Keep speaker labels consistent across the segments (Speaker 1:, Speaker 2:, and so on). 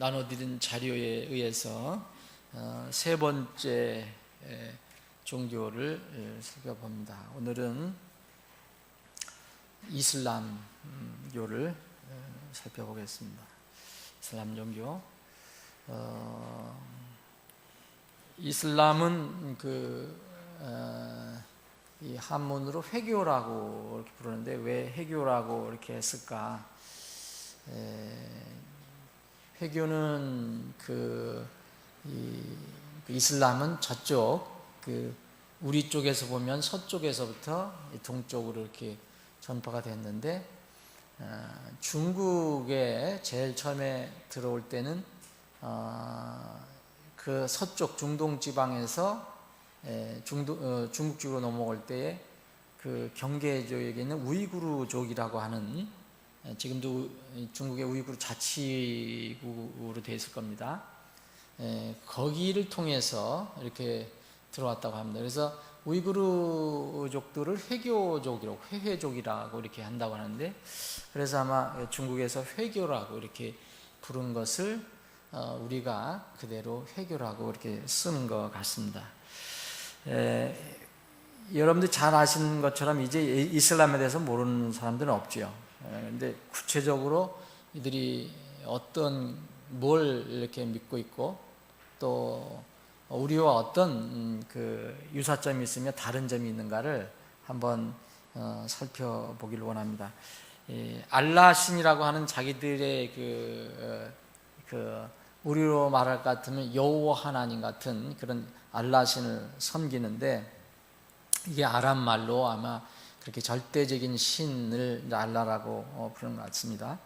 Speaker 1: 나눠드린 자료에 의해서 세 번째 종교를 살펴봅니다. 오늘은 이슬람교를 살펴보겠습니다. 이슬람 종교. 이슬람은 이 한문으로 회교라고 이렇게 부르는데 왜 회교라고 이렇게 했을까? 회교는 이슬람은 저쪽 우리 쪽에서 보면 서쪽에서부터 동쪽으로 이렇게 전파가 됐는데 중국에 제일 처음에 들어올 때는 그 서쪽 중동 지방에서 중국 쪽으로 넘어올 때에 그 경계지역에 있는 우이구르족이라고 하는, 지금도 중국의 우이구르 자치구로 되어 있을 겁니다. 거기를 통해서 이렇게 들어왔다고 합니다. 그래서 우이구르족들을 회회족이라고 이렇게 한다고 하는데, 그래서 아마 중국에서 회교라고 이렇게 부른 것을 우리가 그대로 회교라고 이렇게 쓰는 것 같습니다. 여러분들 잘 아시는 것처럼 이제 이슬람에 대해서 모르는 사람들은 없죠. 근데 구체적으로 이들이 뭘 이렇게 믿고 있고 또 우리와 어떤 유사점이 있으며 다른 점이 있는가를 한번 살펴보기를 원합니다. 알라 신이라고 하는 자기들의 우리로 말할 것 같으면 여호와 하나님 같은 그런 알라 신을 섬기는데, 이게 아람 말로 아마 그렇게 절대적인 신을 알라라고 부르는 것 같습니다.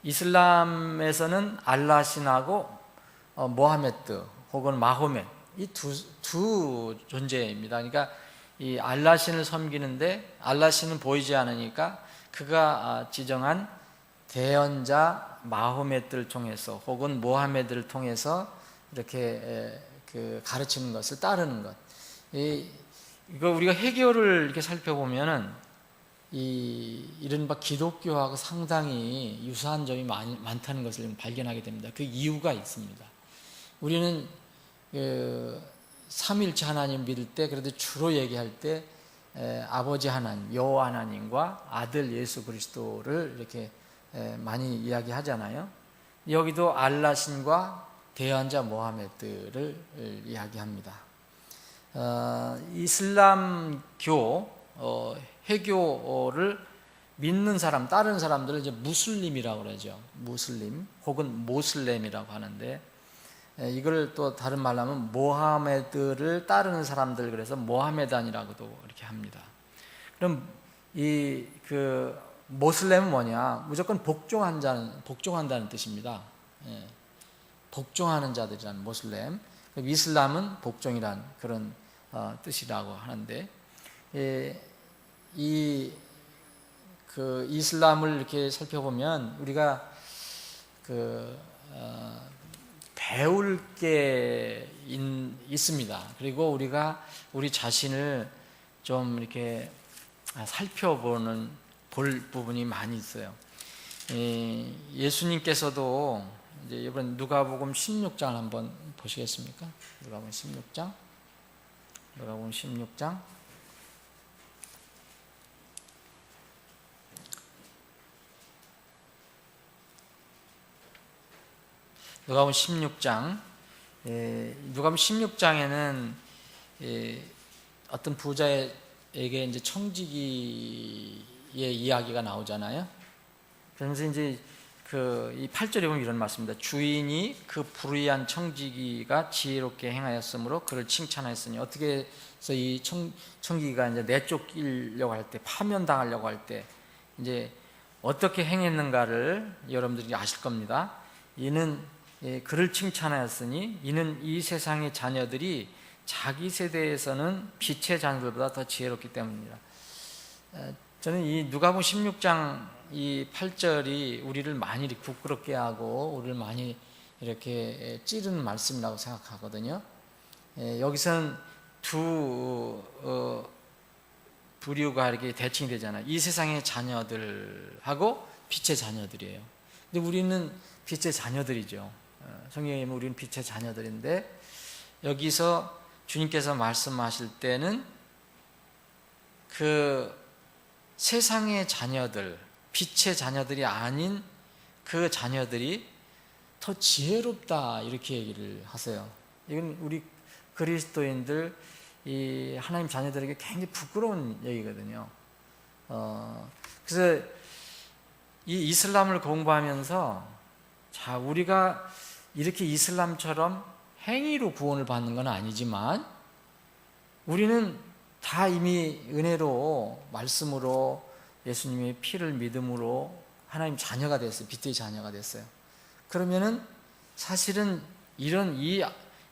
Speaker 1: 이슬람에서는 알라 신하고 모하메드 혹은 마호멧, 이 두 존재입니다. 그러니까 이 알라 신을 섬기는데 알라 신은 보이지 않으니까 그가 지정한 대언자 마호멧을 통해서 혹은 모하메드를 통해서 이렇게 가르치는 것을 따르는 것. 이거 우리가 해교를 이렇게 살펴보면은 이른바 기독교하고 상당히 유사한 점이 많다는 것을 발견하게 됩니다. 그 이유가 있습니다. 우리는 삼위일체 하나님 믿을 때 그래도 주로 얘기할 때 아버지 하나님, 여호와 하나님과 아들 예수 그리스도를 이렇게 많이 이야기하잖아요. 여기도 알라 신과 대언자 모하메드를 이야기합니다. 이슬람교 회교를 믿는 사람, 따르는 사람들을 이제 무슬림이라고 그러죠. 무슬림 혹은 모슬렘이라고 하는데, 이걸 또 다른 말로 하면 모하메드를 따르는 사람들, 그래서 모하메단이라고도 이렇게 합니다. 그럼 모슬렘은 뭐냐? 무조건 복종한다는 뜻입니다. 복종하는 자들이라는 모슬렘. 이슬람은 복종이란 그런 뜻이라고 하는데, 이슬람을 이렇게 살펴보면 우리가 배울 게 있습니다. 그리고 우리가 우리 자신을 좀 이렇게 볼 부분이 많이 있어요. 예수님께서도 이제 이번 누가복음 16장을 한번 보시겠습니까? 누가복음 16장. 누가복음 16장. 누가복음 16장. 누가복음 16장에는 어떤 부자에게 이제 청지기의 이야기가 나오잖아요. 그래서 이제 이 8절에 보면 이런 말씀입니다. 주인이 그 불의한 청지기가 지혜롭게 행하였으므로 그를 칭찬하였으니, 어떻게 해서 이 청지기가 이제 내쫓기려고 할 때, 파면당하려고 할 때 이제 어떻게 행했는가를 여러분들이 아실 겁니다. 이는 그를 칭찬하였으니 이는 이 세상의 자녀들이 자기 세대에서는 빛의 자녀들보다 더 지혜롭기 때문입니다. 저는 이 누가복음 16장 이 8절이 우리를 많이 부끄럽게 하고 우리를 많이 이렇게 찌르는 말씀이라고 생각하거든요. 여기서는 두 부류가 이렇게 대칭이 되잖아요. 이 세상의 자녀들하고 빛의 자녀들이에요. 근데 우리는 빛의 자녀들이죠. 성경에 보면 우리는 빛의 자녀들인데, 여기서 주님께서 말씀하실 때는 그 세상의 자녀들, 빛의 자녀들이 아닌 그 자녀들이 더 지혜롭다, 이렇게 얘기를 하세요. 이건 우리 그리스도인들, 이 하나님 자녀들에게 굉장히 부끄러운 얘기거든요. 그래서 이 이슬람을 공부하면서, 자, 우리가 이렇게 이슬람처럼 행위로 구원을 받는 건 아니지만 우리는 다 이미 은혜로, 말씀으로, 예수님의 피를 믿음으로 하나님 자녀가 됐어요. 빛의 자녀가 됐어요. 그러면은 사실은 이런 이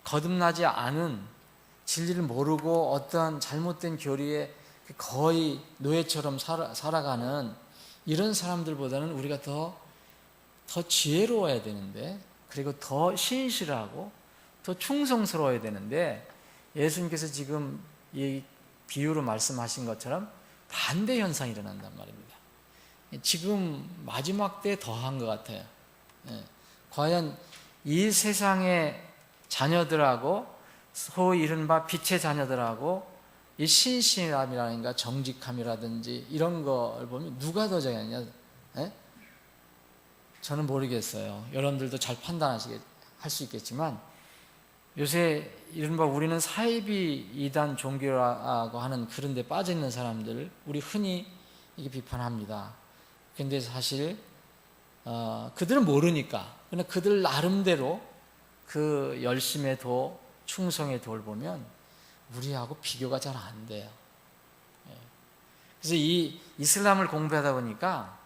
Speaker 1: 거듭나지 않은, 진리를 모르고 어떠한 잘못된 교리에 거의 노예처럼 살아가는 이런 사람들보다는 우리가 더 지혜로워야 되는데, 그리고 더 신실하고 더 충성스러워야 되는데, 예수님께서 지금 이 비유로 말씀하신 것처럼 반대 현상이 일어난단 말입니다. 지금 마지막 때 더한 것 같아요. 과연 이 세상의 자녀들하고, 소위 이른바 빛의 자녀들하고, 이 신실함이라든가 정직함이라든지 이런 걸 보면 누가 더 잘하냐? 저는 모르겠어요. 여러분들도 잘 할 수 있겠지만, 요새 이른바 우리는 사이비 이단 종교라고 하는 그런 데 빠져 있는 사람들, 우리 흔히 이게 비판합니다. 근데 사실 그들은 모르니까, 그러나 그들 나름대로 그 열심의 도, 충성의 도를 보면 우리하고 비교가 잘 안 돼요. 그래서 이 이슬람을 공부하다 보니까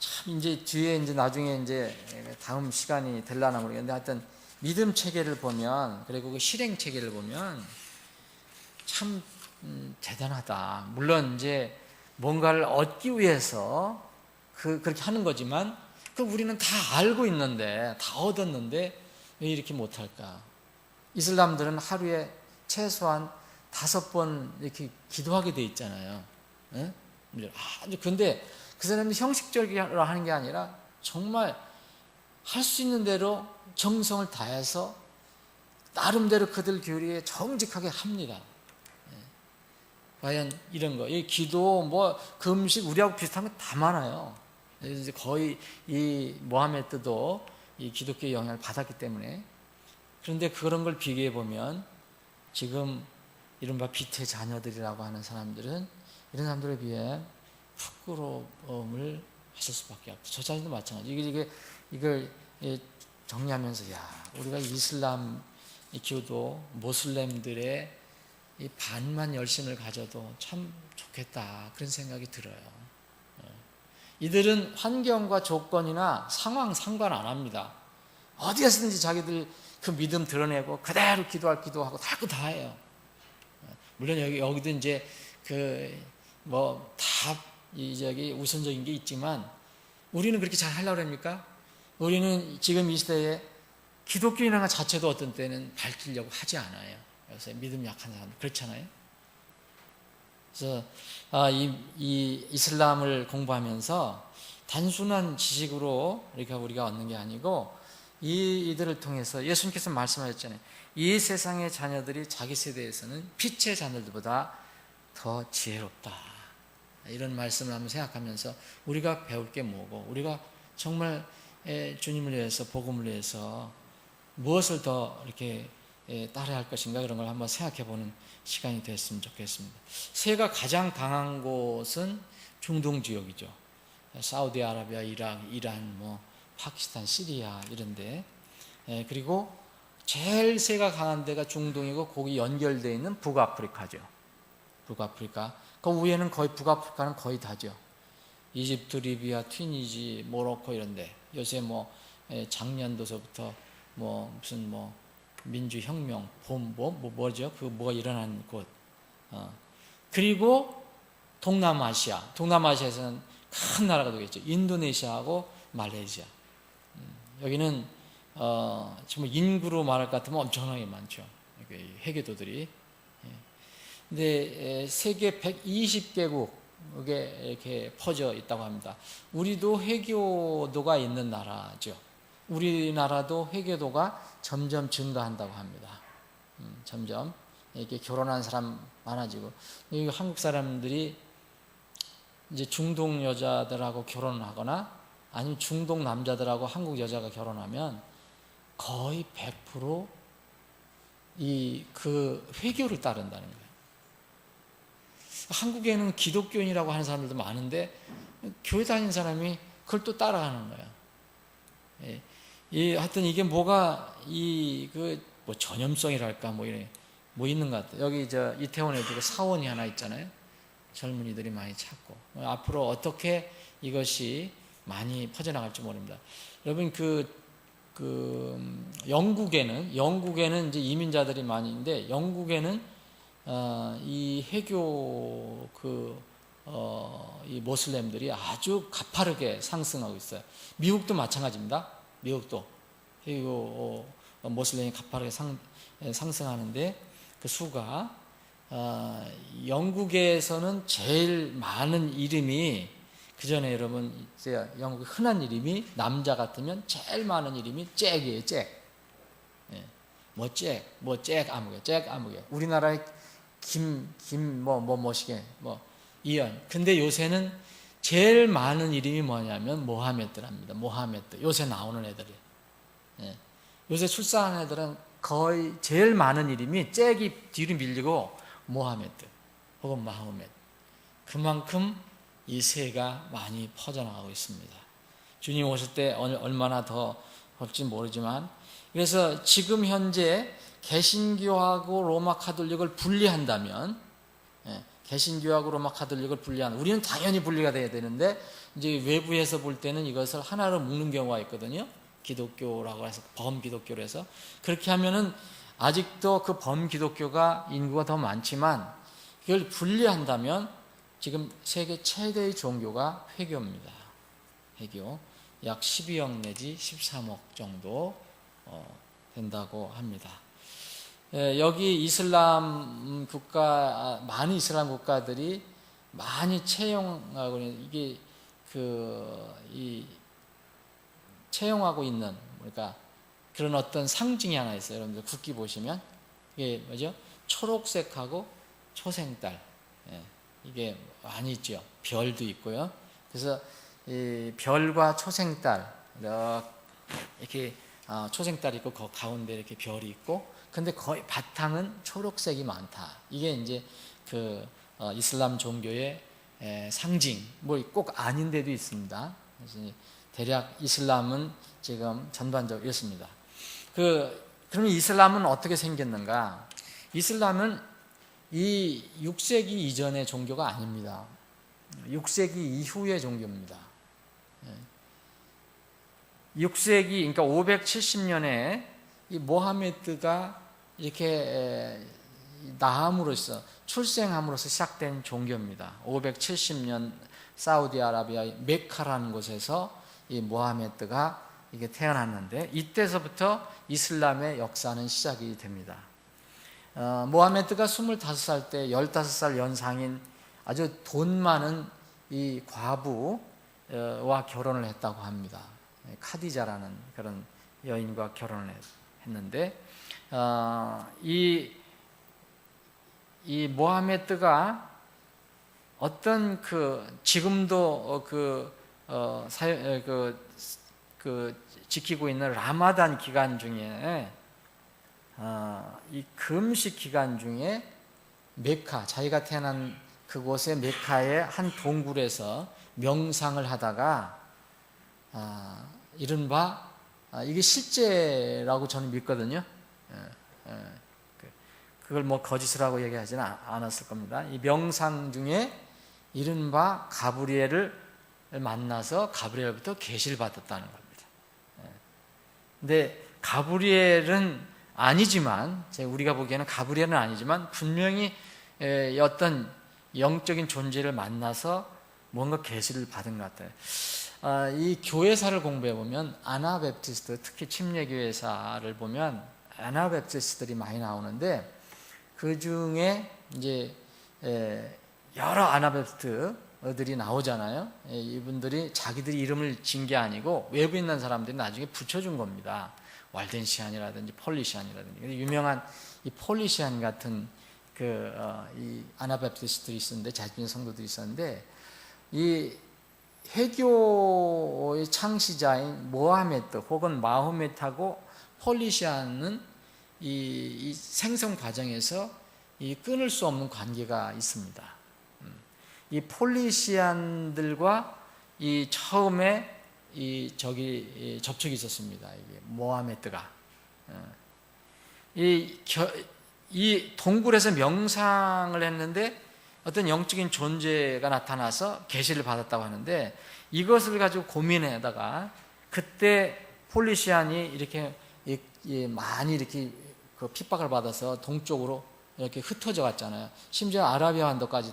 Speaker 1: 참, 이제 뒤에 이제 나중에 이제 다음 시간이 될라나 모르겠는데, 하여튼 믿음 체계를 보면, 그리고 그 실행 체계를 보면 참 대단하다. 물론 이제 뭔가를 얻기 위해서 그렇게 하는 거지만, 우리는 다 알고 있는데, 다 얻었는데 왜 이렇게 못할까? 이슬람들은 하루에 최소한 5번 이렇게 기도하게 돼 있잖아요. 근데 그 사람이 형식적으로 하는 게 아니라 정말 할 수 있는 대로 정성을 다해서 나름대로 그들 교리에 정직하게 합니다. 과연 이런 거, 이 기도, 뭐 금식, 우리하고 비슷한 거 다 많아요. 이제 거의 이 모하메드도 이 기독교의 영향을 받았기 때문에. 그런데 그런 걸 비교해 보면 지금 이른바 빛의 자녀들이라고 하는 사람들은 이런 사람들에 비해 부끄러움을 하실 수밖에 없죠. 저 자신도 마찬가지. 이걸 정리하면서, 야, 우리가 이슬람 기도, 모슬렘들의 이 반만 열심을 가져도 참 좋겠다, 그런 생각이 들어요. 이들은 환경과 조건이나 상황 상관 안 합니다. 어디 가서든지 자기들 그 믿음 드러내고 그대로 기도하고 다 해요. 물론 여기도 이제 우선적인 게 있지만, 우리는 그렇게 잘 하려고 합니까? 우리는 지금 이 시대에 기독교인이라는 것 자체도 어떤 때는 밝히려고 하지 않아요. 요새 믿음 약한 사람 그렇잖아요. 그래서 이 이슬람을 공부하면서 단순한 지식으로 우리가 얻는 게 아니고, 이들을 통해서 예수님께서 말씀하셨잖아요. 이 세상의 자녀들이 자기 세대에서는 빛의 자녀들보다 더 지혜롭다, 이런 말씀을 한번 생각하면서 우리가 배울 게 뭐고, 우리가 정말 주님을 위해서, 복음을 위해서 무엇을 더 이렇게 따라야 할 것인가, 그런 걸 한번 생각해 보는 시간이 됐으면 좋겠습니다. 새가 가장 강한 곳은 중동 지역이죠. 사우디아라비아, 이라크, 이란, 파키스탄, 시리아 이런데, 그리고 제일 새가 강한 데가 중동이고, 거기 연결되어 있는 북아프리카죠. 북아프리카. 그 위에는 거의, 북아프리카는 거의 다죠. 이집트, 리비아, 튀니지, 모로코 이런데 요새 작년도서부터 무슨 민주혁명, 뭐죠? 뭐가 일어난 곳. 그리고 동남아시아에서는 큰 나라가 되겠죠. 인도네시아하고 말레이시아. 여기는 정말 인구로 말할 것 같으면 엄청나게 많죠. 회계도들이. 근데 세계 120개국 이렇게 퍼져 있다고 합니다. 우리도 회교도가 있는 나라죠. 우리나라도 회교도가 점점 증가한다고 합니다. 점점 이렇게 결혼한 사람 많아지고, 한국 사람들이 이제 중동 여자들하고 결혼을 하거나 아니면 중동 남자들하고 한국 여자가 결혼하면 거의 100% 그 회교를 따른다는 거예요. 한국에는 기독교인이라고 하는 사람들도 많은데 교회 다니는 사람이 그걸 또 따라가는 거예요. 하여튼 이게 뭐가 뭐 전염성이랄까 뭐 있는 것 같아요. 여기 이태원에도 사원이 하나 있잖아요. 젊은이들이 많이 찾고 앞으로 어떻게 이것이 많이 퍼져나갈지 모릅니다. 여러분 영국에는 이제 이민자들이 많이 있는데 영국에는 이 회교 이 모슬렘들이 아주 가파르게 상승하고 있어요. 미국도 마찬가지입니다. 미국도 회교 모슬렘이 가파르게 상승하는데 그 수가 영국에서는 제일 많은 이름이 그전에 여러분 영국 흔한 이름이 남자 같으면 제일 많은 이름이 잭이에요. 잭. 잭 아무개. 우리나라의 뭐시게 이연. 근데 요새는 제일 많은 이름이 뭐냐면 모하메드랍니다. 모하메드. 요새 나오는 애들이. 요새 출산하는 애들은 거의 제일 많은 이름이 잭이 뒤로 밀리고 모하메드 혹은 마호메드. 그만큼 이 세가 많이 퍼져나가고 있습니다. 주님 오실 때 얼마나 더 올지 모르지만, 그래서 지금 현재 개신교하고 로마 카톨릭을 분리한다면, 개신교하고 로마 카톨릭을 우리는 당연히 분리가 돼야 되는데 이제 외부에서 볼 때는 이것을 하나로 묶는 경우가 있거든요. 기독교라고 해서 범기독교로 해서 그렇게 하면은 아직도 그 범기독교가 인구가 더 많지만 이걸 분리한다면 지금 세계 최대의 종교가 회교입니다. 회교 약 12억 내지 13억 정도 된다고 합니다. 여기 이슬람 국가, 많은 이슬람 국가들이 많이 채용하고 이게 채용하고 있는, 그러니까 그런 어떤 상징이 하나 있어요. 여러분들 국기 보시면 이게 뭐죠? 초록색하고 초생달, 이게 많이 있죠. 별도 있고요. 그래서 이 별과 초생달 이렇게 초생달이 있고 그 가운데 이렇게 별이 있고, 근데 거의 바탕은 초록색이 많다. 이게 이제 이슬람 종교의 상징, 뭐 꼭 아닌 데도 있습니다. 그래서 대략 이슬람은 지금 전반적으로 이렇습니다. 그러면 이슬람은 어떻게 생겼는가? 이슬람은 이 6세기 이전의 종교가 아닙니다. 6세기 이후의 종교입니다. 6세기, 그러니까 570년에 이 모하메드가 이렇게 출생함으로써 시작된 종교입니다. 570년 사우디아라비아의 메카라는 곳에서 이 모하메드가 이게 태어났는데 이때서부터 이슬람의 역사는 시작이 됩니다. 모하메드가 25살 때 15살 연상인 아주 돈 많은 이 과부와 결혼을 했다고 합니다. 카디자라는 그런 여인과 결혼을 했는데 이 모하메드가 어떤 지금도 지키고 있는 라마단 기간 중에 이 금식 기간 중에 메카, 자기가 태어난 그곳의 메카의 한 동굴에서 명상을 하다가 이른바 이게 실제라고 저는 믿거든요. 그걸 뭐 거짓이라고 얘기하지는 않았을 겁니다. 이 명상 중에 이른바 가브리엘을 만나서 가브리엘부터 계시를 받았다는 겁니다. 근데 가브리엘은 아니지만, 우리가 보기에는 가브리엘은 아니지만 분명히 어떤 영적인 존재를 만나서 뭔가 계시를 받은 것 같아요. 이 교회사를 공부해 보면 아나베프티스트, 특히 침례교회사를 보면 아나베프티스트들이 많이 나오는데 그 중에 이제 여러 아나베프티스트 팬더들이 나오잖아요. 이분들이 자기들이 이름을 진 게 아니고 외부에 있는 사람들이 나중에 붙여준 겁니다. 왈덴시안이라든지 폴리시안이라든지. 유명한 이 폴리시안 같은 이 아나바프티스트들이 있었는데, 자신의 성도들이 있었는데, 이 회교의 창시자인 모하메드 혹은 마호메트하고 폴리시안은 이 생성 과정에서 이 끊을 수 없는 관계가 있습니다. 이 폴리시안들과 이 처음에 접촉이 있었습니다. 이게 모하메드가 이 동굴에서 명상을 했는데 어떤 영적인 존재가 나타나서 계시를 받았다고 하는데, 이것을 가지고 고민하다가 그때 폴리시안이 이렇게 많이 이렇게 핍박을 받아서 동쪽으로 이렇게 흩어져 갔잖아요. 심지어 아라비아 반도까지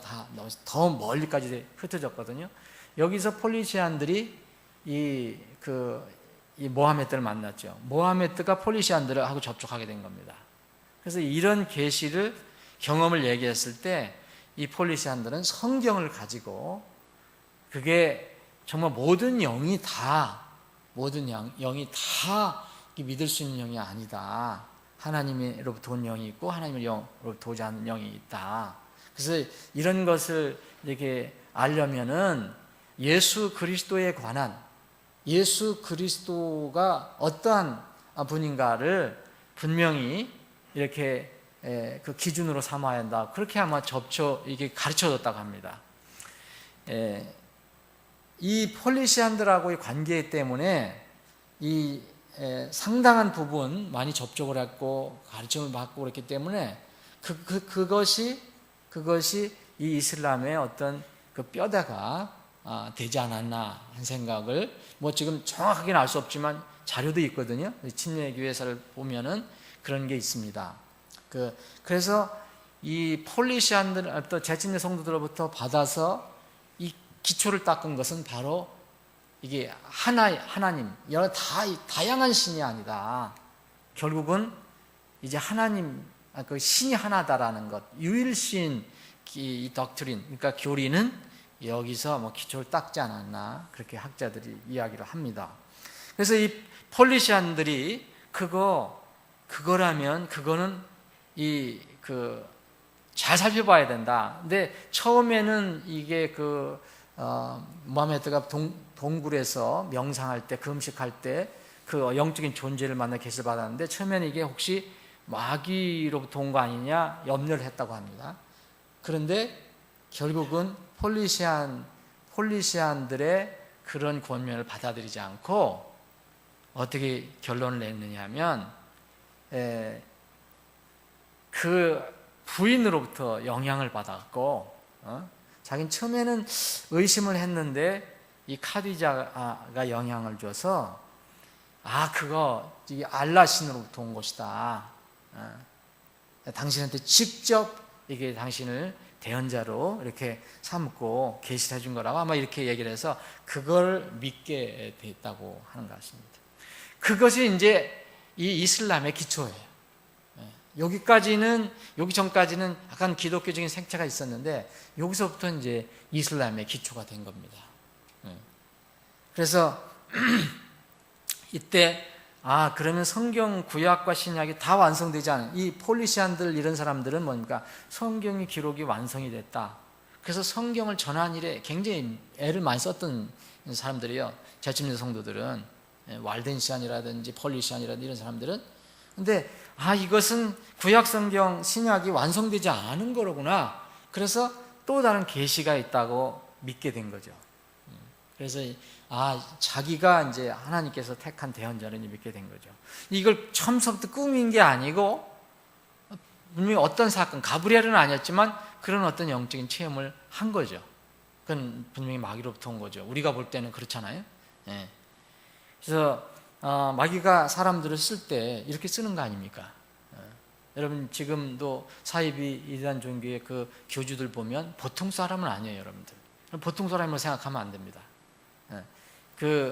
Speaker 1: 더 멀리까지 흩어졌거든요. 여기서 폴리시안들이 이 모하메드를 만났죠. 모하메드가 폴리시안들하고 접촉하게 된 겁니다. 그래서 이런 계시를 경험을 얘기했을 때 이 폴리시안들은 성경을 가지고 그게 정말 모든 영이 다 믿을 수 있는 영이 아니다. 하나님으로부터 온 영이 있고 하나님의 영으로부터 오지 않는 영이 있다. 그래서 이런 것을 이렇게 알려면은 예수 그리스도에 관한, 예수 그리스도가 어떠한 분인가를 분명히 이렇게 그 기준으로 삼아야 한다. 그렇게 아마 이게 가르쳐줬다고 합니다. 이 폴리시안들하고의 관계 때문에 이 상당한 부분 많이 접촉을 했고 가르침을 받고 그랬기 때문에 그것이 이 이슬람의 어떤 그 뼈대가 되지 않았나 한 생각을, 지금 정확하게는 알 수 없지만 자료도 있거든요. 침례교회사를 보면은 그런 게 있습니다. 그래서 이 폴리시안들, 또 재침례 성도들로부터 받아서 이 기초를 닦은 것은 바로 이게 하나님, 여러 다양한 신이 아니다. 결국은 이제 하나님, 그 신이 하나다라는 것, 유일신 이 덕트린, 그러니까 교리는 여기서 기초를 닦지 않았나, 그렇게 학자들이 이야기를 합니다. 그래서 이 폴리시안들이 그거라면 그거는 잘 살펴봐야 된다. 근데 처음에는 이게 모하메드가 동굴에서 명상할 때, 금식할 때 그 영적인 존재를 만나 계시를 받았는데, 처음에는 이게 혹시 마귀로부터 온 거 아니냐 염려를 했다고 합니다. 그런데 결국은 폴리시안들의 그런 권면을 받아들이지 않고 어떻게 결론을 냈느냐 하면, 그 부인으로부터 영향을 받았고, 자기는 처음에는 의심을 했는데 이 카디자가 영향을 줘서 이 알라 신으로부터 온 것이다. 당신한테 직접 이게 당신을 대언자로 이렇게 삼고 계시를 해준 거라고 아마 이렇게 얘기를 해서 그걸 믿게 됐다고 하는 것 같습니다. 그것이 이제 이 이슬람의 기초예요. 여기 전까지는 약간 기독교적인 생태가 있었는데, 여기서부터 이제 이슬람의 기초가 된 겁니다. 그래서 이때 그러면 성경 구약과 신약이 다 완성되지 않은 이 폴리시안들, 이런 사람들은 뭡니까? 성경의 기록이 완성이 됐다. 그래서 성경을 전한 일에 굉장히 애를 많이 썼던 사람들이에요. 재침례 성도들은, 왈덴시안이라든지 폴리시안이라든지 이런 사람들은. 근데 이것은 구약 성경 신약이 완성되지 않은 거로구나. 그래서 또 다른 계시가 있다고 믿게 된 거죠. 그래서 자기가 이제 하나님께서 택한 대언자를 믿게 된 거죠. 이걸 처음부터 꾸민 게 아니고 분명히 어떤 사건, 가브리엘은 아니었지만 그런 어떤 영적인 체험을 한 거죠. 그건 분명히 마귀로부터 온 거죠. 우리가 볼 때는 그렇잖아요. 그래서 마귀가 사람들을 쓸 때 이렇게 쓰는 거 아닙니까? 여러분 지금도 사이비 이단 종교의 그 교주들 보면 보통 사람은 아니에요, 여러분들. 보통 사람으로 생각하면 안 됩니다.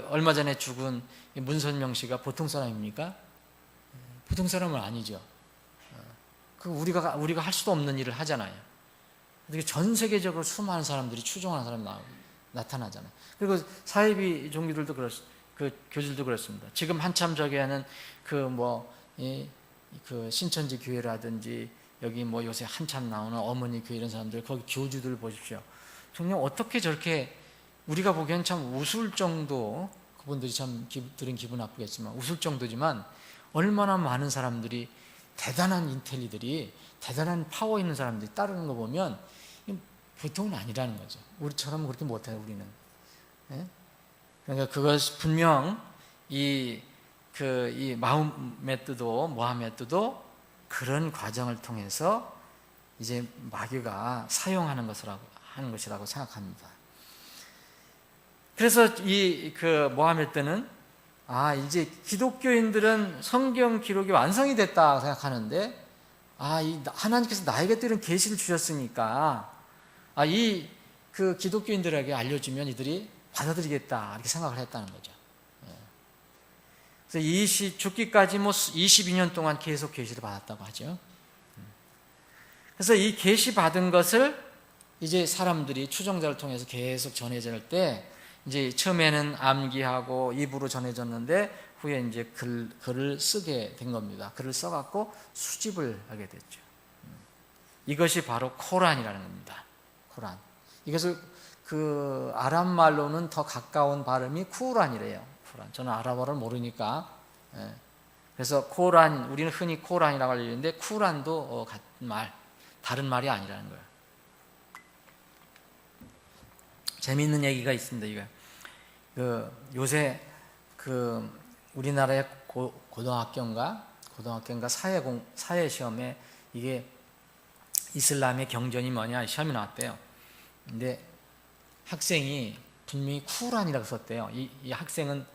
Speaker 1: 얼마 전에 죽은 문선명 씨가 보통 사람입니까? 보통 사람은 아니죠. 우리가 할 수도 없는 일을 하잖아요. 어떻게 전 세계적으로 수많은 사람들이 추종하는 사람이 나타나잖아요. 그리고 사이비 종교들도 그 교주들도 그렇습니다. 지금 한참 저기 하는 그 신천지 교회라든지 여기 뭐 요새 한참 나오는 어머니 교회 이런 사람들 거기 교주들 보십시오. 정말 어떻게 저렇게 우리가 보기엔 참 웃을 정도, 그분들이 참 들은 기분 나쁘겠지만 웃을 정도지만 얼마나 많은 사람들이 대단한 인텔리들이 대단한 파워 있는 사람들이 따르는 거 보면 보통은 아니라는 거죠. 우리처럼 그렇게 못해요, 우리는. 예? 그러니까 그것 분명 이 모하메드도 그런 과정을 통해서 이제 마귀가 사용하는 것이라고 생각합니다. 그래서 모하메드는 이제 기독교인들은 성경 기록이 완성이 됐다 생각하는데 하나님께서 나에게 또 이런 계시를 주셨으니까 그 기독교인들에게 알려주면 이들이 받아들이겠다 이렇게 생각을 했다는 거죠. 그래서 죽기까지 22년 동안 계속 계시를 받았다고 하죠. 그래서 이 계시 받은 것을 이제 사람들이 추종자를 통해서 계속 전해질 때 이제 처음에는 암기하고 입으로 전해졌는데 후에 이제 글을 쓰게 된 겁니다. 글을 써갖고 수집을 하게 됐죠. 이것이 바로 코란이라는 겁니다. 코란. 이것을 그 아랍 말로는 더 가까운 발음이 쿠란이래요. 쿠란. 저는 아랍어를 모르니까. 그래서 코란, 우리는 흔히 코란이라고 알리는데 쿠란도 같은 말, 다른 말이 아니라는 거예요. 재미있는 얘기가 있습니다. 이거 요새 우리나라의 고등학교인가 사회 시험에 이게 이슬람의 경전이 뭐냐 시험이 나왔대요. 근데 학생이 분명히 쿠란이라고 썼대요. 이 학생은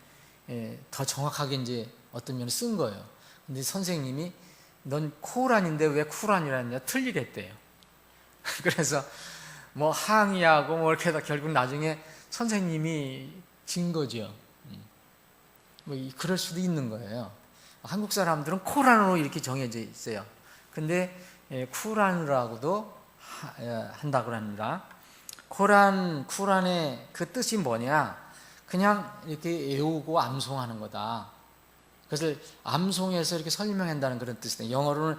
Speaker 1: 더 정확하게 이제 어떤 면을 쓴 거예요. 근데 선생님이 넌 코란인데 왜 쿠란이라느냐 틀리겠대요. 그래서 뭐 항의하고 뭐 이렇게 해서 결국 나중에 선생님이 진 거죠. 그럴 수도 있는 거예요. 한국 사람들은 코란으로 이렇게 정해져 있어요. 근데 쿠란이라고도 한다고 합니다. 쿠란의 그 뜻이 뭐냐? 그냥 이렇게 외우고 암송하는 거다. 그것을 암송해서 이렇게 설명한다는 그런 뜻이에요. 영어로는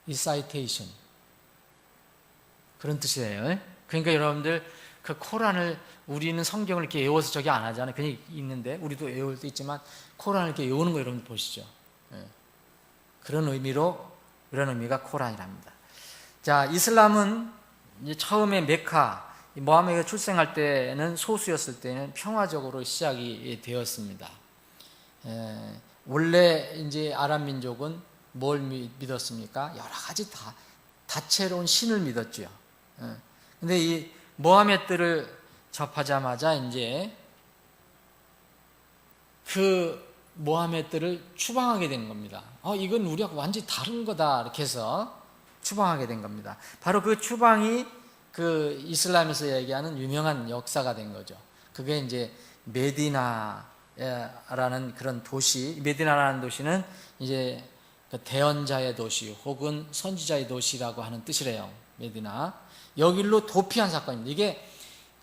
Speaker 1: recitation 그런 뜻이에요. 그러니까 여러분들 그 코란을 우리는 성경을 이렇게 외워서 저기 안 하잖아요. 그냥 있는데 우리도 외울 수 있지만 코란을 이렇게 외우는 거 여러분 보시죠. 그런 의미가 코란이랍니다. 자, 이슬람은 이제 처음에 메카 모하메드가 출생할 때는 소수였을 때는 평화적으로 시작이 되었습니다. 원래 이제 아랍 민족은 뭘 믿었습니까? 여러 가지 다채로운 신을 믿었죠. 근데 이 모하메드를 접하자마자 이제 그 모하메드를 추방하게 된 겁니다. 이건 우리하고 완전히 다른 거다 이렇게 해서 추방하게 된 겁니다. 바로 그 추방이 그 이슬람에서 얘기하는 유명한 역사가 된 거죠. 그게 이제 메디나라는 그런 도시, 메디나라는 도시는 이제 그 대언자의 도시 혹은 선지자의 도시라고 하는 뜻이래요. 메디나. 여기로 도피한 사건입니다. 이게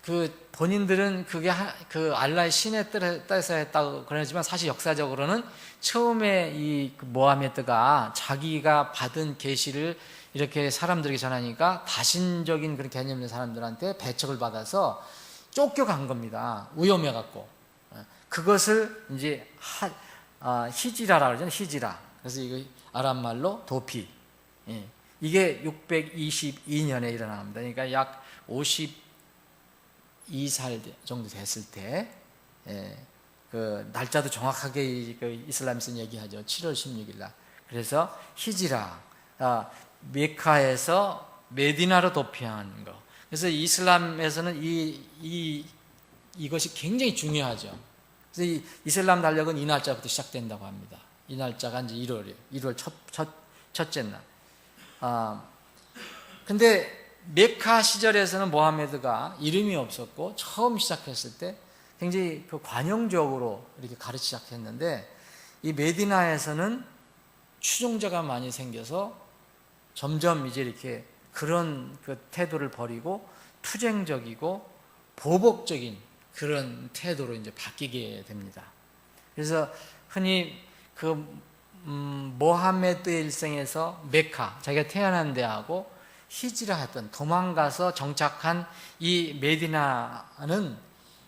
Speaker 1: 그 본인들은 그게 그 알라의 신에 따라서 했다고 그러지만 사실 역사적으로는 처음에 이 모하메드가 자기가 받은 계시를 이렇게 사람들에게 전하니까 다신적인 그런 개념 있는 사람들한테 배척을 받아서 쫓겨간 겁니다. 위험해갖고. 그것을 이제 히지라라고 그러잖아요. 히지라. 그래서 이거 아랍 말로 도피. 이게 622년에 일어난 겁니다. 그러니까 약 52살 정도 됐을 때, 그 날짜도 정확하게 그 이슬람에서는 얘기하죠. 7월 16일 날. 그래서 히지라, 메카에서 메디나로 도피한 거. 그래서 이슬람에서는 이것이 굉장히 중요하죠. 그래서 이 이슬람 달력은 이 날짜부터 시작된다고 합니다. 이 날짜가 이제 1월이에요. 1월 첫째 날. 근데 메카 시절에서는 모하메드가 이름이 없었고 처음 시작했을 때 굉장히 그 관용적으로 이렇게 가르치기 시작했는데 이 메디나에서는 추종자가 많이 생겨서 점점 이제 이렇게 그런 그 태도를 버리고 투쟁적이고 보복적인 그런 태도로 이제 바뀌게 됩니다. 그래서 흔히 모하메드의 일생에서 메카, 자기가 태어난 데하고 히지라했던 도망가서 정착한 이 메디나는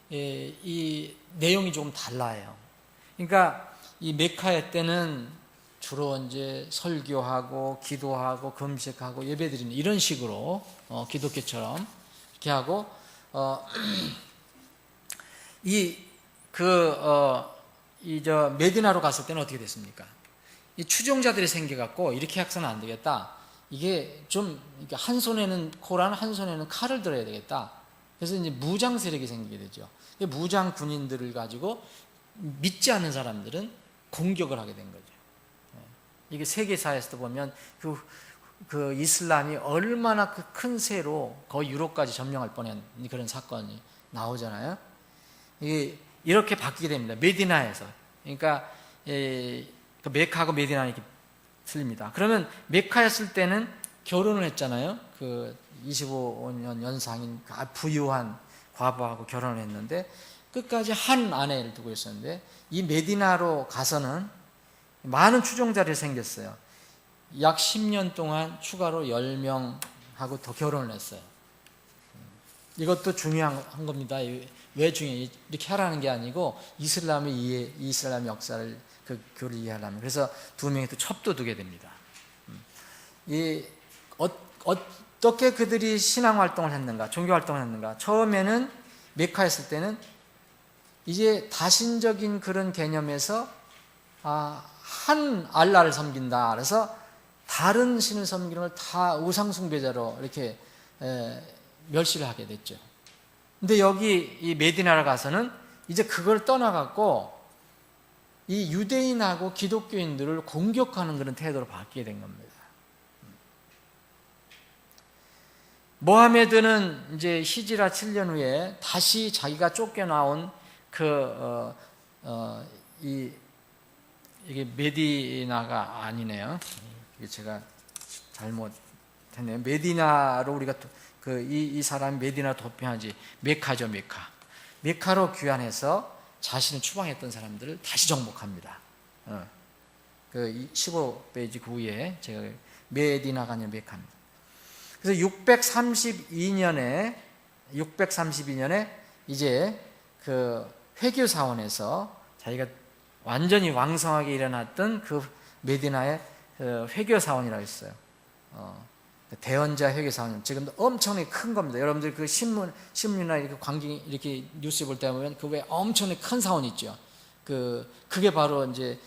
Speaker 1: 이 내용이 조금 달라요. 그러니까 이 메카의 때는 주로 이제 설교하고 기도하고 금식하고 예배드리는 이런 식으로 기독교처럼 이렇게 하고 메디나로 갔을 때는 어떻게 됐습니까? 이 추종자들이 생겨갖고 이렇게 해서는 안 되겠다. 이게 좀 한 손에는 코란 한 손에는 칼을 들어야 되겠다. 그래서 이제 무장 세력이 생기게 되죠. 무장 군인들을 가지고 믿지 않는 사람들은 공격을 하게 된 거죠. 이게 세계사에서도 보면 그 이슬람이 얼마나 그 큰 세로 거의 유럽까지 점령할 뻔한 그런 사건이 나오잖아요. 이게 이렇게 바뀌게 됩니다. 메디나에서. 그러니까 그 메카하고 메디나는 이렇게 틀립니다. 그러면 메카였을 때는 결혼을 했잖아요. 그 25년 연상인 부유한 과부하고 결혼을 했는데 끝까지 한 아내를 두고 있었는데 이 메디나로 가서는 많은 추종자들이 생겼어요. 약 10년 동안 추가로 10명하고 더 결혼을 했어요. 이것도 중요한 겁니다. 왜 중요해요? 이렇게 하라는 게 아니고 이슬람의 역사를 그를 이해하려면. 그래서 두 명이 또 첩도 두게 됩니다. 어떻게 그들이 신앙활동을 했는가, 종교활동을 했는가. 처음에는 메카했을 때는 이제 다신적인 그런 개념에서 한 알라를 섬긴다. 그래서 다른 신을 섬기는 걸 다 우상숭배자로 이렇게 멸시를 하게 됐죠. 근데 여기 이 메디나를 가서는 이제 그걸 떠나갖고 이 유대인하고 기독교인들을 공격하는 그런 태도로 바뀌게 된 겁니다. 모하메드는 이제 히지라 7년 후에 다시 자기가 쫓겨나온 이게 메디나가 아니네요. 이게 제가 잘못했네요. 메디나로 우리가 이 사람이 메디나 도피하지 메카죠, 메카. 메카로 귀환해서 자신을 추방했던 사람들을 다시 정복합니다. 그 15페이지 그 위에 제가 메디나가 아니라 메카입니다. 그래서 632년에 이제 그 회교 사원에서 자기가 완전히 왕성하게 일어났던 그 메디나의 회교 사원이라고 했어요. 대언자 회교 사원. 지금도 엄청나게 큰 겁니다. 여러분들 그 신문이나 이렇게 광경 이렇게 뉴스 볼 때 보면 그 외에 엄청나게 큰 사원이 있죠. 그게 바로 이제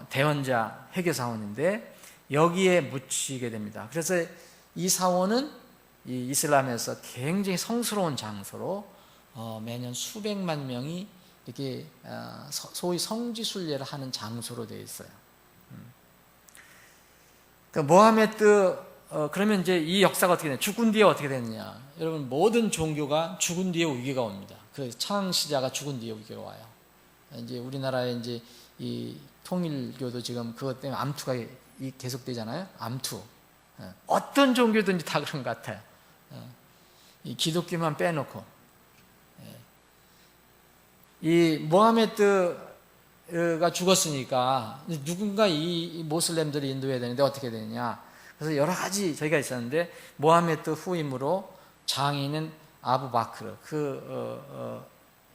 Speaker 1: 대언자 회교 사원인데 여기에 묻히게 됩니다. 그래서 이 사원은 이 이슬람에서 굉장히 성스러운 장소로 매년 수백만 명이 이렇게 소위 성지순례를 하는 장소로 되어 있어요. 모하메드 그러면 이제 이 역사가 어떻게 되냐? 죽은 뒤에 어떻게 되느냐? 여러분 모든 종교가 죽은 뒤에 위기가 옵니다. 그 창시자가 죽은 뒤에 위기가 와요. 이제 우리나라에 이제 이 통일교도 지금 그것 때문에 암투가 계속되잖아요. 암투. 어떤 종교든지 다 그런 것 같아요. 이 기독교만 빼놓고. 이 모하메드가 죽었으니까 누군가 이 모슬렘들을 인도해야 되는데 어떻게 되느냐? 그래서 여러 가지 저희가 있었는데 모하메드 후임으로 장인은 아부바크르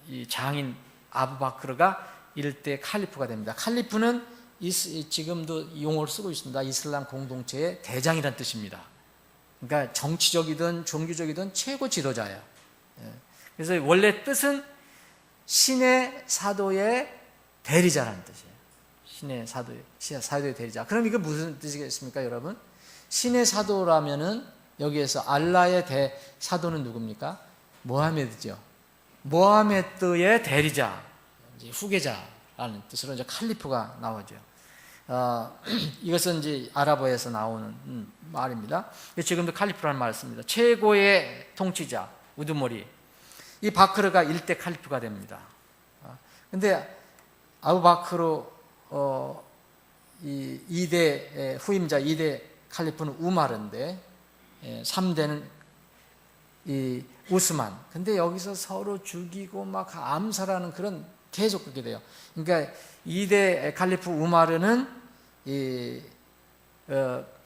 Speaker 1: 이 장인 아부바크르가 이럴 때 칼리프가 됩니다. 칼리프는 지금도 용어를 쓰고 있습니다. 이슬람 공동체의 대장이라는 뜻입니다. 그러니까 정치적이든 종교적이든 최고 지도자예요. 그래서 원래 뜻은 신의 사도의 대리자라는 뜻이에요. 신의 사도의 대리자. 그럼 이게 무슨 뜻이겠습니까, 여러분? 신의 사도라면은 여기에서 알라의 사도는 누굽니까? 모하메드죠. 모하메드의 대리자, 이제 후계자라는 뜻으로 이제 칼리프가 나오죠. 이것은 이제 아랍어에서 나오는 말입니다. 지금도 칼리프라는 말을 씁니다. 최고의 통치자, 우두머리. 이 바크르가 일대 칼리프가 됩니다. 근데 아부바크르 이 2대 후임자 2대 칼리프는 우마르인데 3대는 이 우스만. 근데 여기서 서로 죽이고 막 암살하는 그런 계속 그렇게 돼요. 그러니까 2대 칼리프 우마르는 이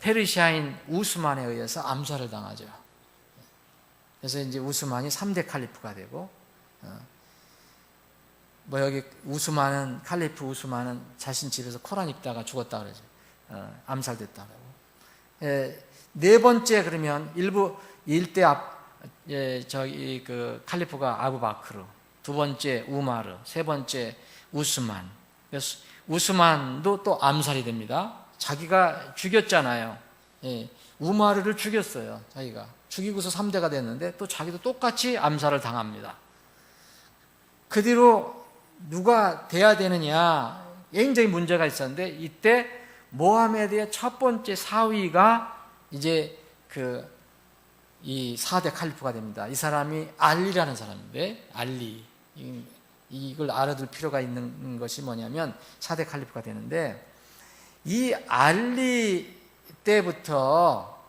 Speaker 1: 페르시아인 우스만에 의해서 암살을 당하죠. 그래서 이제 우스만이 3대 칼리프가 되고, 뭐 여기 우스만은 칼리프 우스만은 자신 집에서 코란 입다가 죽었다 그러죠. 암살됐다고. 네 번째 그러면 일대 저기 그 칼리프가 아부바크르, 두 번째 우마르, 세 번째 우스만. 그래서 우스만도 또 암살이 됩니다. 자기가 죽였잖아요. 우마르를 죽였어요. 자기가 죽이고서 3대가 됐는데 또 자기도 똑같이 암살을 당합니다. 그 뒤로 누가 돼야 되느냐 굉장히 문제가 있었는데, 이때 모하메드의 첫 번째 사위가 이제 이 4대 칼리프가 됩니다. 이 사람이 알리라는 사람인데, 알리, 이걸 알아둘 필요가 있는 것이 뭐냐면 4대 칼리프가 되는데, 이 알리 때부터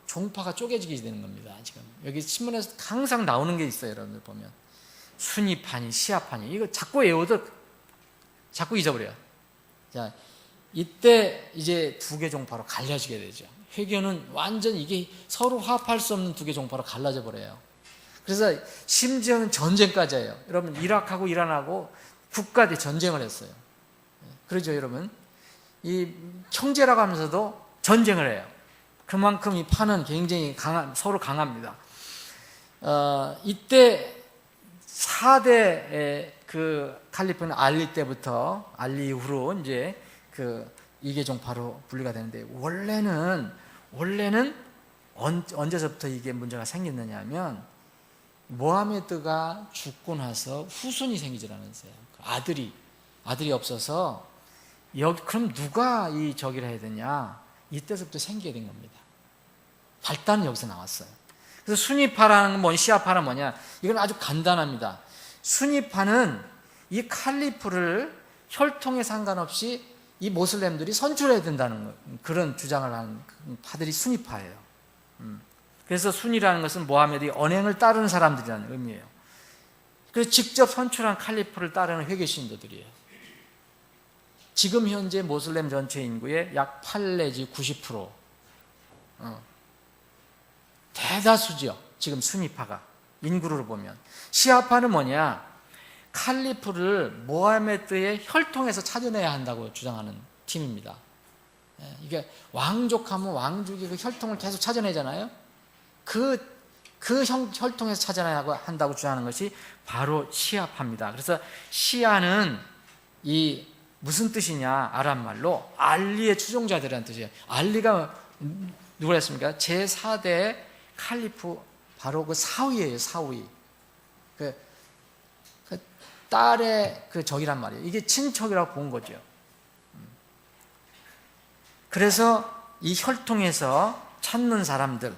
Speaker 1: 종파가 쪼개지게 되는 겁니다. 지금 여기 신문에서 항상 나오는 게 있어요. 여러분들 보면 순위파니 시아파니, 이거 자꾸 외워도 자꾸 잊어버려요. 자, 이때 이제 두 개 종파로 갈라지게 되죠. 회교는 완전 이게 서로 화합할 수 없는 두 개 종파로 갈라져 버려요. 그래서 심지어는 전쟁까지 해요. 여러분, 이라크하고 이란하고 국가대 전쟁을 했어요. 그러죠, 여러분? 이 형제라고 하면서도 전쟁을 해요. 그만큼 이 파는 굉장히 서로 강합니다. 이때 4대 그 칼리프는 알리 때부터, 알리 이후로 이제 이계 종파로 분리가 되는데, 원래는 언제서부터 이게 문제가 생겼느냐 하면, 모하메드가 죽고 나서 후손이 생기질 않았어요. 아들이 없어서, 그럼 누가 이 저기를 해야 되냐? 이때서부터 생기게 된 겁니다. 발단은 여기서 나왔어요. 그래서 순위파라는 건 시아파는 뭐냐? 이건 아주 간단합니다. 순위파는 이 칼리프를 혈통에 상관없이 이 모슬렘들이 선출해야 된다는 그런 주장을 하는 파들이 순위파예요. 그래서 순위라는 것은 모하메드의 언행을 따르는 사람들이라는 의미예요. 그래서 직접 선출한 칼리프를 따르는 회개 신도들이에요. 지금 현재 모슬렘 전체 인구의 약 8 내지 90%, 대다수죠. 지금 순위파가 인구로 보면. 시아파는 뭐냐? 칼리프를 모하메드의 혈통에서 찾아내야 한다고 주장하는 팀입니다. 이게 왕족하면 왕족이 그 혈통을 계속 찾아내잖아요. 그 혈통에서 찾아내야 한다고 주장하는 것이 바로 시아파입니다. 그래서 시아는 이 무슨 뜻이냐? 아랍말로 알리의 추종자들이라는 뜻이에요. 알리가 누구였습니까? 제4대 칼리프, 바로 그 사위예요. 사위. 그 딸의 그 적이란 말이에요. 이게 친척이라고 본 거죠. 그래서 이 혈통에서 찾는 사람들,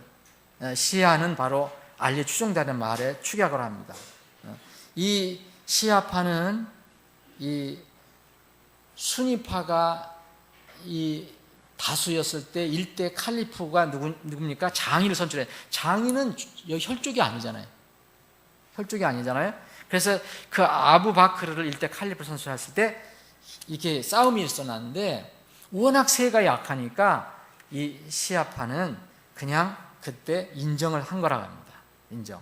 Speaker 1: 시아는 바로 알리의 추종자라는 말에 축약을 합니다. 이 시아파는 이 순위파가 이 다수였을 때 일대 칼리프가 누굽니까? 장이를 선출해. 장이는 혈족이 아니잖아요. 그래서 그 아부바크르를 일대 칼리프 선출했을 때 이렇게 싸움이 일어났는데, 워낙 세가 약하니까 이 시아파는 그냥 그때 인정을 한 거라고 합니다. 인정.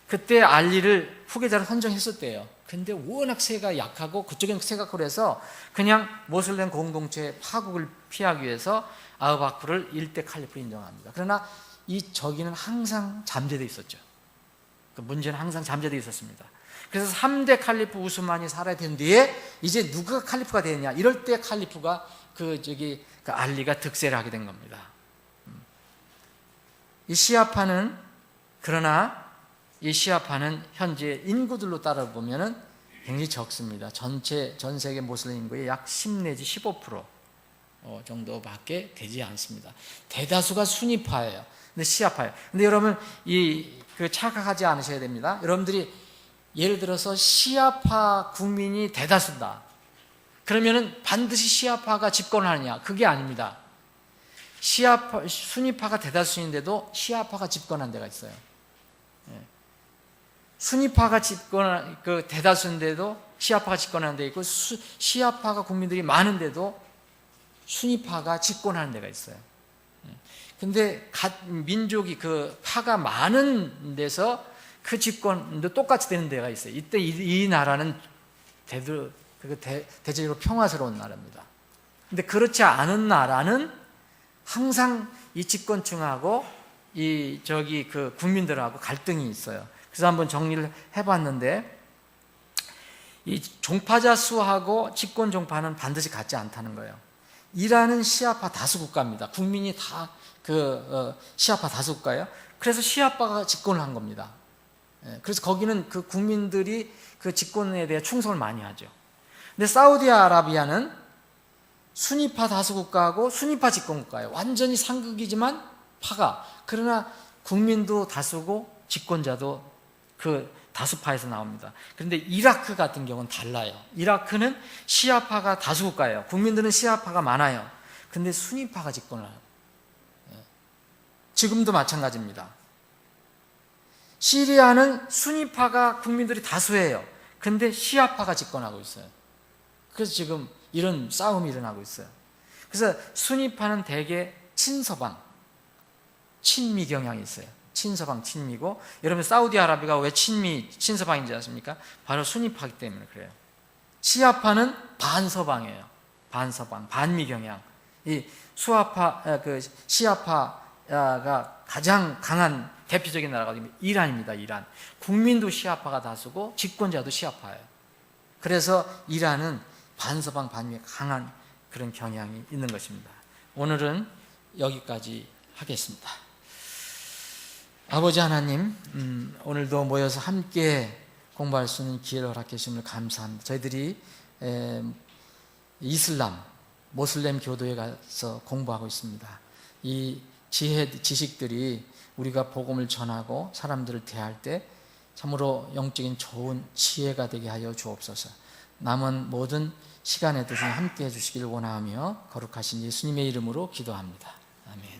Speaker 1: 그때 알리를 후계자로 선정했었대요. 근데 워낙 세가 약하고 그쪽에는 세가 그래서 그냥 모슬렘 공동체의 파국을 피하기 위해서 아부바크르를 일대 칼리프로 인정합니다. 그러나 이 저기는 항상 잠재되어 있었죠. 그 문제는 항상 잠재되어 있었습니다. 그래서 3대 칼리프 우스만이 살아야 된 뒤에 이제 누가 칼리프가 되느냐, 이럴 때 칼리프가 그 알리가 득세를 하게 된 겁니다. 이 시아파는 현재 인구들로 따라보면은 굉장히 적습니다. 전 세계 모슬렘 인구의 약 10 내지 15% 정도밖에 되지 않습니다. 대다수가 순위파예요. 근데 시아파예요. 근데 여러분 착각하지 않으셔야 됩니다. 여러분들이 예를 들어서 시아파 국민이 대다수다. 그러면은 반드시 시아파가 집권을 하느냐? 그게 아닙니다. 순위파가 대다수인데도 시아파가 집권한 데가 있어요. 순위파가 대다수인데도 시아파가 집권하는 데 있고, 시아파가 국민들이 많은데도 순위파가 집권하는 데가 있어요. 근데 민족이 그 파가 많은 데서 그 집권도 똑같이 되는 데가 있어요. 이때 이 나라는 대체적으로 평화스러운 나라입니다. 근데 그렇지 않은 나라는 항상 이 집권층하고 그 국민들하고 갈등이 있어요. 그래서 한번 정리를 해봤는데, 이 종파자 수하고 집권 종파는 반드시 같지 않다는 거예요. 이란은 시아파 다수 국가입니다. 국민이 다 시아파 다수 국가예요. 그래서 시아파가 집권을 한 겁니다. 그래서 거기는 그 국민들이 그 집권에 대해 충성을 많이 하죠. 근데 사우디아라비아는 순위파 다수 국가하고 순위파 집권 국가예요. 완전히 상극이지만 파가, 그러나 국민도 다수고 집권자도 그 다수파에서 나옵니다. 그런데 이라크 같은 경우는 달라요. 이라크는 시아파가 다수 국가예요. 국민들은 시아파가 많아요. 근데 순위파가 집권을 해요. 지금도 마찬가지입니다. 시리아는 순위파가 국민들이 다수예요. 근데 시아파가 집권하고 있어요. 그래서 지금 이런 싸움이 일어나고 있어요. 그래서 순위파는 대개 친서방, 친미 경향이 있어요. 친서방, 친미고, 여러분 사우디아라비아가 왜 친서방인지 아십니까? 바로 순위파이기 때문에 그래요. 시아파는 반서방이에요. 반서방, 반미 경향. 이 시아파가 가장 강한 대표적인 나라가 이란입니다. 이란. 국민도 시아파가 다수고 집권자도 시아파예요. 그래서 이란은 반서방, 반미가 강한 그런 경향이 있는 것입니다. 오늘은 여기까지 하겠습니다. 아버지 하나님, 오늘도 모여서 함께 공부할 수 있는 기회를 허락해 주심을 감사합니다. 저희들이 이슬람, 모슬렘 교도에 가서 공부하고 있습니다. 이 지식들이 우리가 복음을 전하고 사람들을 대할 때 참으로 영적인 좋은 지혜가 되게 하여 주옵소서. 남은 모든 시간에도 함께 해주시기를 원하며 거룩하신 예수님의 이름으로 기도합니다. 아멘.